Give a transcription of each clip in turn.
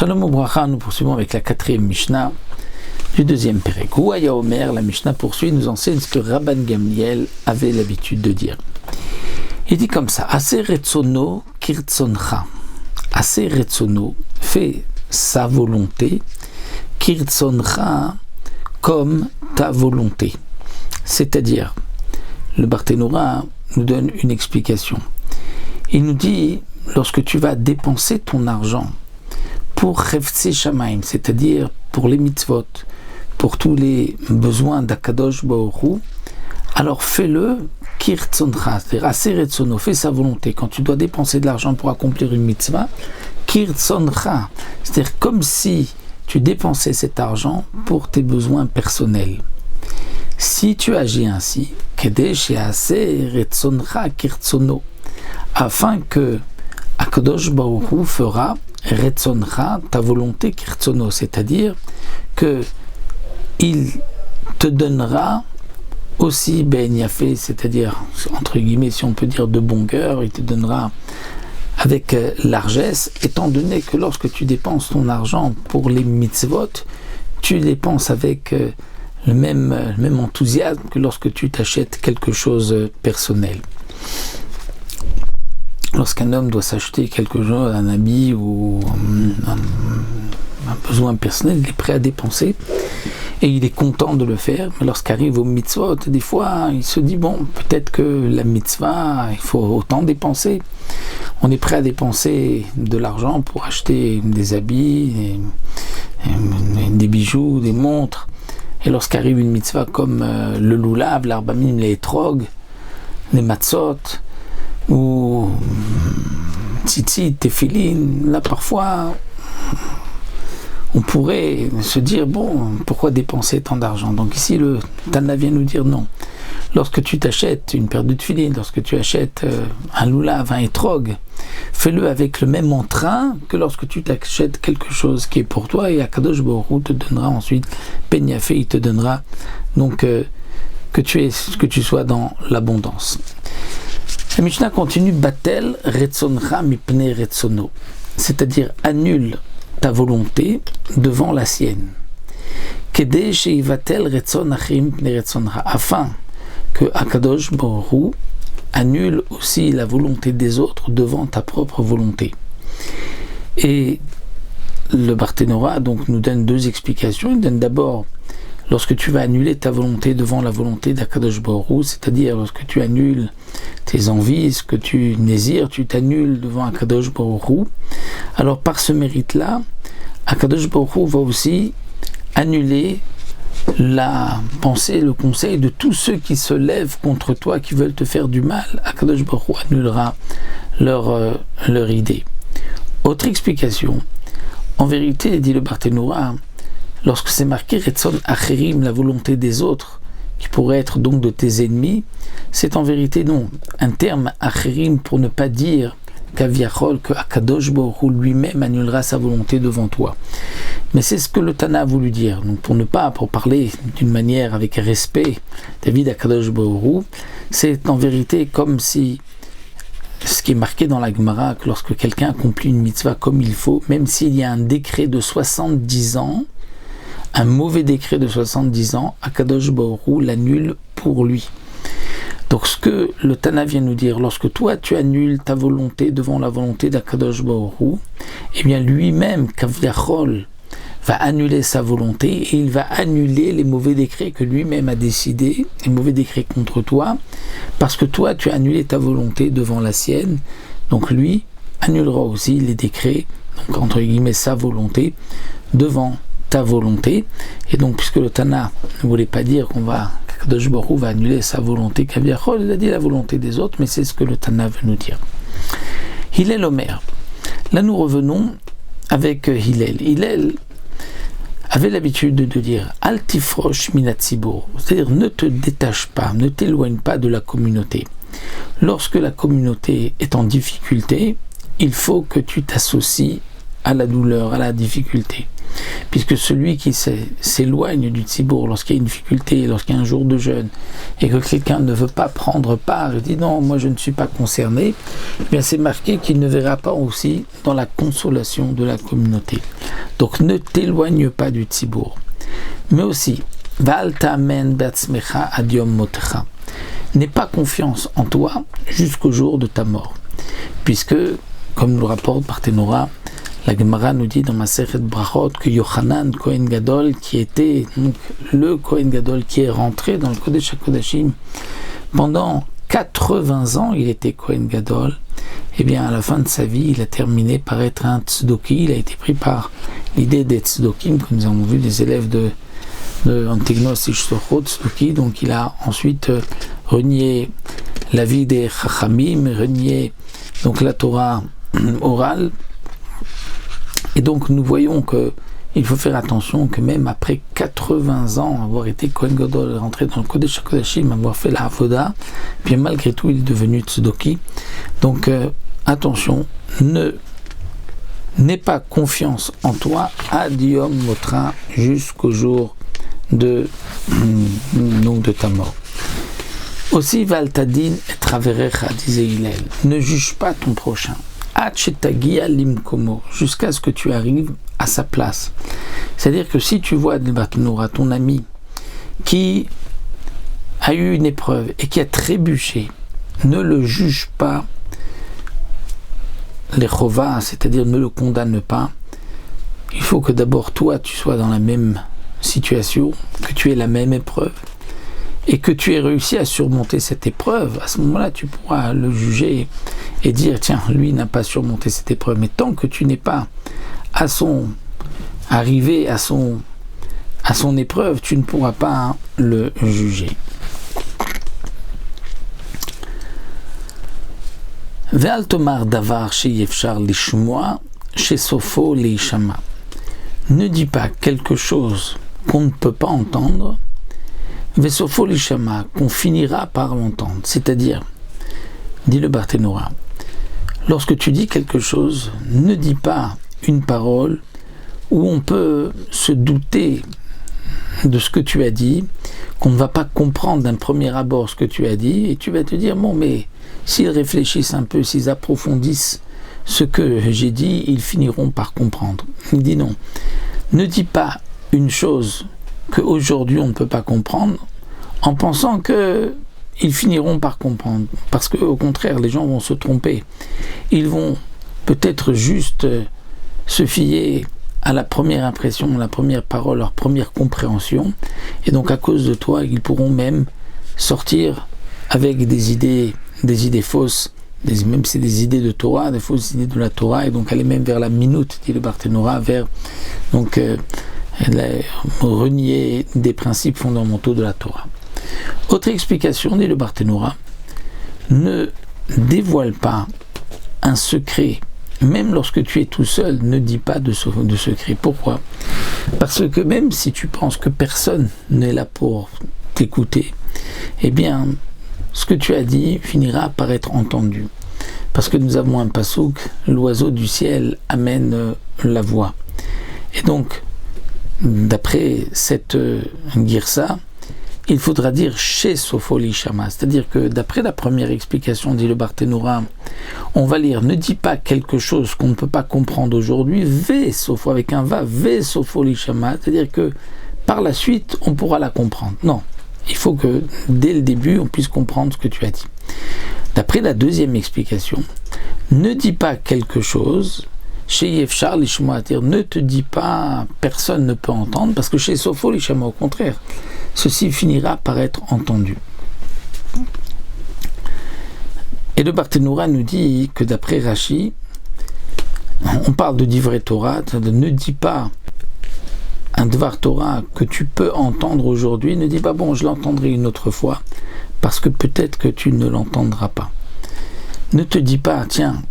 Shalom Ubracha, nous poursuivons avec la 4e Mishnah du 2e Perek. Ouaya Omer, la Mishnah poursuit, nous enseigne ce que Rabban Gamliel avait l'habitude de dire. Il dit comme ça, Aseh retzono kirtzoncha. Aseh retzono, fais sa volonté, kirtzoncha, comme ta volonté. C'est-à-dire, le Barthénora nous donne une explication. Il nous dit, lorsque tu vas dépenser ton argent pour Cheftzei Shamaim, c'est-à-dire pour les mitzvot, pour tous les besoins d'Akadosh Baruch Hu, alors fais-le kirtzoncha, c'est-à-dire Aseh retzono, fais sa volonté. Quand tu dois dépenser de l'argent pour accomplir une mitzvah, kirtzoncha, c'est-à-dire comme si tu dépensais cet argent pour tes besoins personnels. Si tu agis ainsi, kedei she'aseh retzoncha kirtzono, afin que Akadosh Baruch Hu fera retzoncha, ta volonté kirtzono, c'est-à-dire que il te donnera aussi ben yafé, c'est-à-dire entre guillemets, si on peut dire de bon cœur, il te donnera avec largesse, étant donné que lorsque tu dépenses ton argent pour les mitzvot, tu dépenses avec le même enthousiasme que lorsque tu t'achètes quelque chose personnel. Lorsqu'un homme doit s'acheter quelque chose, un habit ou un besoin personnel, il est prêt à dépenser et il est content de le faire. Mais lorsqu'arrive au mitzvot, des fois, il se dit, bon, peut-être que la mitzvah, il faut autant dépenser. On est prêt à dépenser de l'argent pour acheter des habits, des bijoux, des montres. Et lorsqu'arrive une mitzvah comme le loulav, l'arbamim, les etrog, les matzot, ou tzitzit, tefilin, là parfois on pourrait se dire, bon, pourquoi dépenser tant d'argent? Donc ici le Tana vient nous dire non. Lorsque tu t'achètes une paire de tefilin, lorsque tu achètes un loulav, un etrog, fais-le avec le même entrain que lorsque tu t'achètes quelque chose qui est pour toi, et Akadosh Baruch Hu te donnera ensuite Penyafé, il te donnera donc que tu sois dans l'abondance. La Mishnah continue, Batel retzoncha mipnei retzono, c'est-à-dire annule ta volonté devant la sienne. Kedei sheivatel retzon achim mipnei retzoncha, afin que Akadosh Baruch Hu annule aussi la volonté des autres devant ta propre volonté. Et le Barthénora donc nous donne deux explications. Il donne d'abord, lorsque tu vas annuler ta volonté devant la volonté d'Akadosh Baruch Hu, c'est-à-dire lorsque tu annules tes envies, ce que tu désires, tu t'annules devant Akadosh Baruch Hu, alors par ce mérite-là, Akadosh Baruch Hu va aussi annuler la pensée, le conseil de tous ceux qui se lèvent contre toi, qui veulent te faire du mal. Akadosh Baruch Hu annulera leur idée. Autre explication, en vérité, dit le Barthénora, lorsque c'est marqué Retzon Acherim, la volonté des autres, qui pourrait être donc de tes ennemis, c'est en vérité non un terme Acherim pour ne pas dire qu'Aviachol, que Akadosh Baruch Hu lui-même annulera sa volonté devant toi. Mais c'est ce que le Tana a voulu dire. Donc pour parler d'une manière avec respect, David Akadosh Baruch Hu, c'est en vérité comme si ce qui est marqué dans la Gemara, que lorsque quelqu'un accomplit une mitzvah comme il faut, même s'il y a un décret de 70 ans, un mauvais décret de 70 ans, Akadosh Baruch Hu l'annule pour lui. Donc ce que le Tana vient nous dire, lorsque toi tu annules ta volonté devant la volonté d'Akadosh Baruch Hu, eh bien lui-même, Kaviachol, va annuler sa volonté et il va annuler les mauvais décrets que lui-même a décidés, les mauvais décrets contre toi, parce que toi tu as annulé ta volonté devant la sienne, donc lui annulera aussi les décrets, donc entre guillemets sa volonté, devant ta volonté. Et donc puisque le Tana ne voulait pas dire qu'Akadosh Baruch Hu va annuler sa volonté, Kaviachol, il a dit la volonté des autres, mais c'est ce que le Tana veut nous dire. Hillel Omer. Là nous revenons avec Hillel. Hillel avait l'habitude de dire Altifrosh minatzibur, c'est-à-dire ne te détache pas, ne t'éloigne pas de la communauté. Lorsque la communauté est en difficulté, il faut que tu t'associes à la douleur, à la difficulté. puisque celui qui s'éloigne du tzibour lorsqu'il y a une difficulté, lorsqu'il y a un jour de jeûne, et que quelqu'un ne veut pas prendre part, et dit non, moi je ne suis pas concerné, eh bien c'est marqué qu'il ne verra pas aussi dans la consolation de la communauté. Donc ne t'éloigne pas du tzibour. Mais aussi, Val ta'amen be'atzmecha ad yom motecha. N'aie pas confiance en toi jusqu'au jour de ta mort. Puisque, comme nous le rapporte Barthénora, la Gemara nous dit dans Masechet Brachot que Yochanan Kohen Gadol, qui était donc le Kohen Gadol qui est rentré dans le Kodesh HaKodashim pendant 80 ans, il était Kohen Gadol, et bien à la fin de sa vie, il a terminé par être un tzdoki. Il a été pris par l'idée des tzdokim, que nous avons vu des élèves de Antignos Ishtochot tzdoki. Donc il a ensuite renié la vie des Chachamim, renié donc la Torah orale. Et donc nous voyons que il faut faire attention que même après 80 ans, avoir été Kohen Gadol, rentré dans le Kodesh HaKodashim, avoir fait la Avoda, bien malgré tout il est devenu tzdoki. Donc attention, n'aie pas confiance en toi, ad yom motra, jusqu'au jour de ta mort. Aussi, Val tadin et traverecha, disait Hillel, ne juge pas ton prochain. Jusqu'à ce que tu arrives à sa place. C'est-à-dire que si tu vois Barthénora, ton ami, qui a eu une épreuve et qui a trébuché, ne le juge pas les chovas, c'est-à-dire ne le condamne pas. Il faut que d'abord toi tu sois dans la même situation, que tu aies la même épreuve et que tu aies réussi à surmonter cette épreuve. À ce moment-là, tu pourras le juger et dire tiens, lui n'a pas surmonté cette épreuve. Mais tant que tu n'es pas arrivé à son épreuve, tu ne pourras pas le juger. Ve'al tomar davar sheyefshar lishmoa shesofo leishama. Ne dis pas quelque chose qu'on ne peut pas entendre, ve'sofo leishama, qu'on finira par l'entendre. C'est-à-dire, dit le Barthénora, lorsque tu dis quelque chose, ne dis pas une parole où on peut se douter de ce que tu as dit, qu'on ne va pas comprendre d'un premier abord ce que tu as dit, et tu vas te dire, bon, mais s'ils réfléchissent un peu, s'ils approfondissent ce que j'ai dit, ils finiront par comprendre. Il dit non, ne dis pas une chose qu'aujourd'hui on ne peut pas comprendre, en pensant que ils finiront par comprendre, parce que au contraire, les gens vont se tromper. Ils vont peut-être juste se fier à la première impression, la première parole, leur première compréhension, et donc à cause de toi, ils pourront même sortir avec des idées fausses, même si c'est des idées de Torah, des fausses idées de la Torah, et donc aller même vers la minute, dit le Barthénora, vers donc renier des principes fondamentaux de la Torah. Autre explication, dit le Barthénora, ne dévoile pas un secret. Même lorsque tu es tout seul, ne dis pas de secret. Pourquoi ? Parce que même si tu penses que personne n'est là pour t'écouter, eh bien, ce que tu as dit finira par être entendu. Parce que nous avons un pasouk, l'oiseau du ciel amène la voix. Et donc, d'après cette girsa, il faudra dire chez Sofoli Shama, c'est-à-dire que d'après la première explication, dit le Barthénora, on va lire ne dis pas quelque chose qu'on ne peut pas comprendre aujourd'hui, ve sofo avec un va, ve Sofoli Shama, c'est-à-dire que par la suite on pourra la comprendre. Non, il faut que dès le début on puisse comprendre ce que tu as dit. D'après la deuxième explication, ne dis pas quelque chose. Chez Yefchar Lishma, c'est-à-dire ne te dis pas personne ne peut entendre, parce que chez Sofo Lishama, au contraire, ceci finira par être entendu. Et le Barthénora nous dit que d'après Rashi, on parle de Divrei Torah, ne dis pas un Dvar Torah que tu peux entendre aujourd'hui, ne dis pas bon je l'entendrai une autre fois, parce que peut-être que tu ne l'entendras pas. Ne te dis pas tiens,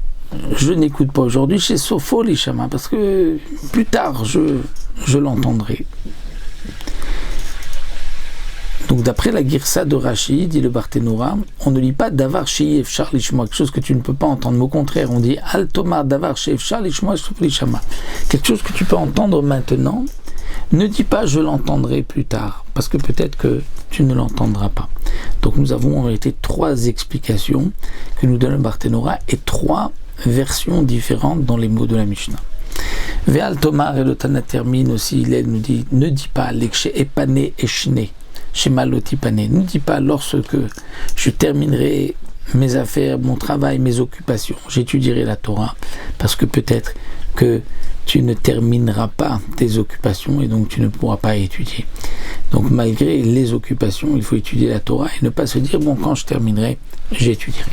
je n'écoute pas aujourd'hui chez Sofo Lishama, parce que plus tard je l'entendrai. Donc d'après la Girsa de Rashi, dit le Barthénora, on ne lit pas Davar Shei Efshar Lishma, quelque chose que tu ne peux pas entendre, mais au contraire, on dit Al Tomar Davar Shei Efshar Lishma Lishama, quelque chose que tu peux entendre maintenant. Ne dis pas je l'entendrai plus tard, parce que peut-être que tu ne l'entendras pas. Donc nous avons en réalité 3 explications que nous donne le Barthénora et 3 versions différentes dans les mots de la Mishnah. Ve'al Tomar, et le Tana termine aussi, il nous dit, ne dis pas l'ekshe epane eshne, shema lotipane, ne dis pas lorsque je terminerai mes affaires, mon travail, mes occupations, j'étudierai la Torah, parce que peut-être que tu ne termineras pas tes occupations et donc tu ne pourras pas étudier. Donc malgré les occupations, il faut étudier la Torah et ne pas se dire, bon, quand je terminerai, j'étudierai.